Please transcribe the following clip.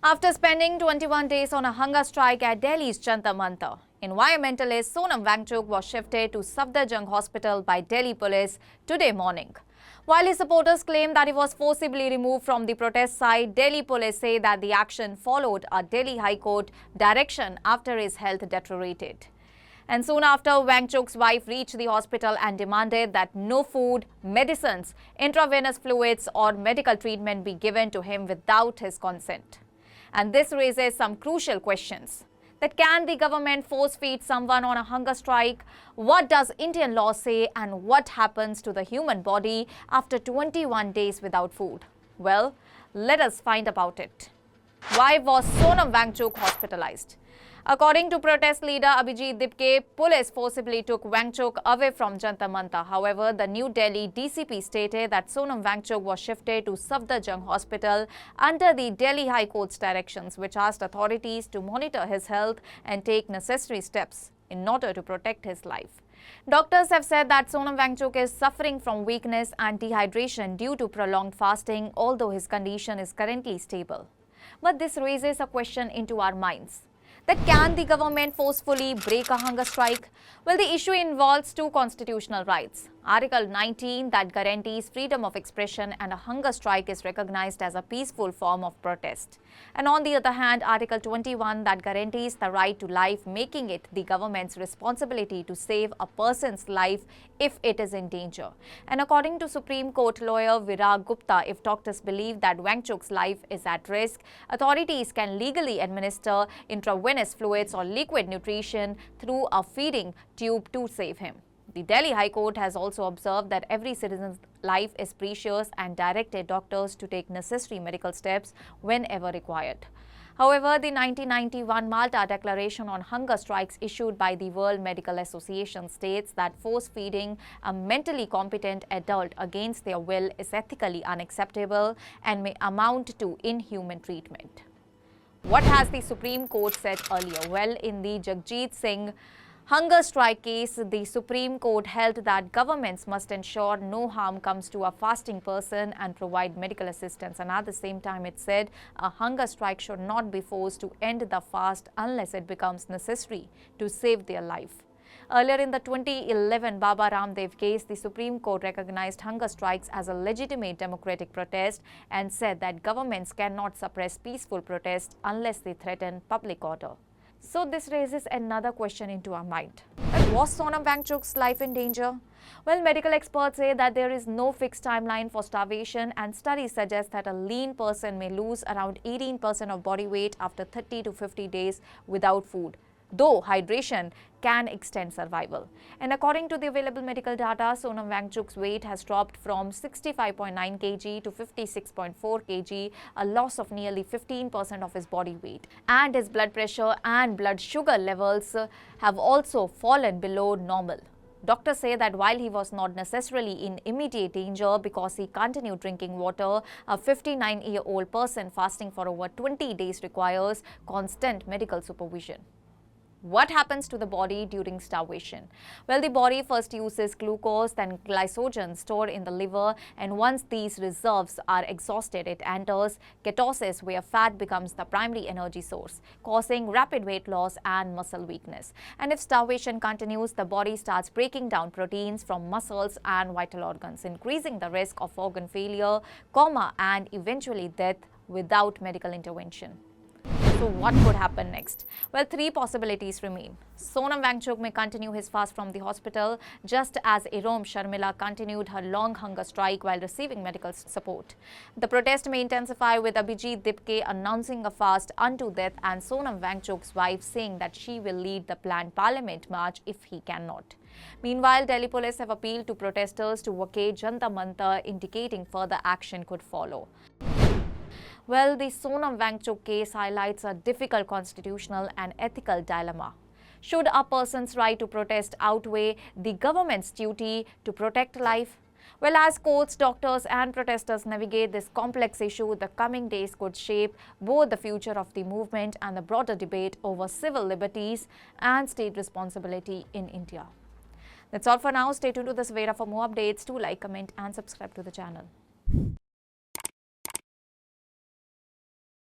After spending 21 days on a hunger strike at Delhi's Jantar Mantar, environmentalist Sonam Wangchuk was shifted to Safdarjung Hospital by Delhi police today morning. While his supporters claim that he was forcibly removed from the protest site, Delhi police say that the action followed a Delhi High Court direction after his health deteriorated. And soon after, Wangchuk's wife reached the hospital and demanded that no food, medicines, intravenous fluids or medical treatment be given to him without his consent. And this raises some crucial questions. That can the government force feed someone on a hunger strike? What does Indian law say, and what happens to the human body after 21 days without food? Well, let us find about it. Why was Sonam Wangchuk hospitalized? According to protest leader Abhijit Dipke, police forcibly took Wangchuk away from Jantar Mantar. However, the New Delhi DCP stated that Sonam Wangchuk was shifted to Safdarjung Hospital under the Delhi High Court's directions, which asked authorities to monitor his health and take necessary steps in order to protect his life. Doctors have said that Sonam Wangchuk is suffering from weakness and dehydration due to prolonged fasting, although his condition is currently stable. But this raises a question into our minds. That can the government forcefully break a hunger strike? Well, the issue involves two constitutional rights. Article 19 that guarantees freedom of expression, and a hunger strike is recognized as a peaceful form of protest. And on the other hand, Article 21 that guarantees the right to life, making it the government's responsibility to save a person's life if it is in danger. And according to Supreme Court lawyer Virag Gupta, if doctors believe that Wangchuk's life is at risk, authorities can legally administer intravenous fluids or liquid nutrition through a feeding tube to save him. The Delhi High Court has also observed that every citizen's life is precious and directed doctors to take necessary medical steps whenever required. However, the 1991 Malta Declaration on Hunger Strikes issued by the World Medical Association states that force-feeding a mentally competent adult against their will is ethically unacceptable and may amount to inhuman treatment. What has the Supreme Court said earlier? Well, in the Jagjit Singh hunger strike case, the Supreme Court held that governments must ensure no harm comes to a fasting person and provide medical assistance. And at the same time, it said a hunger strike should not be forced to end the fast unless it becomes necessary to save their life. Earlier in the 2011 Baba Ramdev case, the Supreme Court recognized hunger strikes as a legitimate democratic protest and said that governments cannot suppress peaceful protests unless they threaten public order. So this raises another question into our mind. Was Sonam Wangchuk's life in danger? Well, medical experts say that there is no fixed timeline for starvation, and studies suggest that a lean person may lose around 18% of body weight after 30 to 50 days without food, though hydration can extend survival. And according to the available medical data, Sonam Wangchuk's weight has dropped from 65.9 kg to 56.4 kg, a loss of nearly 15% of his body weight. And his blood pressure and blood sugar levels have also fallen below normal. Doctors say that while he was not necessarily in immediate danger because he continued drinking water, a 59-year-old person fasting for over 20 days requires constant medical supervision. What happens to the body during starvation? Well, the body first uses glucose, then glycogen stored in the liver, and once these reserves are exhausted, it enters ketosis, where fat becomes the primary energy source, causing rapid weight loss and muscle weakness. And if starvation continues, the body starts breaking down proteins from muscles and vital organs, increasing the risk of organ failure, coma, and eventually death without medical intervention. So what could happen next? Well, three possibilities remain. Sonam Wangchuk may continue his fast from the hospital, just as Irom Sharmila continued her long hunger strike while receiving medical support. The protest may intensify, with Abhijit Dipke announcing a fast unto death and Sonam Wangchuk's wife saying that she will lead the planned parliament march if he cannot. Meanwhile, Delhi police have appealed to protesters to vacate Jantar Mantar, indicating further action could follow. Well, the Sonam Wangchuk case highlights a difficult constitutional and ethical dilemma. Should a person's right to protest outweigh the government's duty to protect life? Well, as courts, doctors and protesters navigate this complex issue, the coming days could shape both the future of the movement and the broader debate over civil liberties and state responsibility in India. That's all for now. Stay tuned to the Savera for more updates. Do like, comment and subscribe to the channel.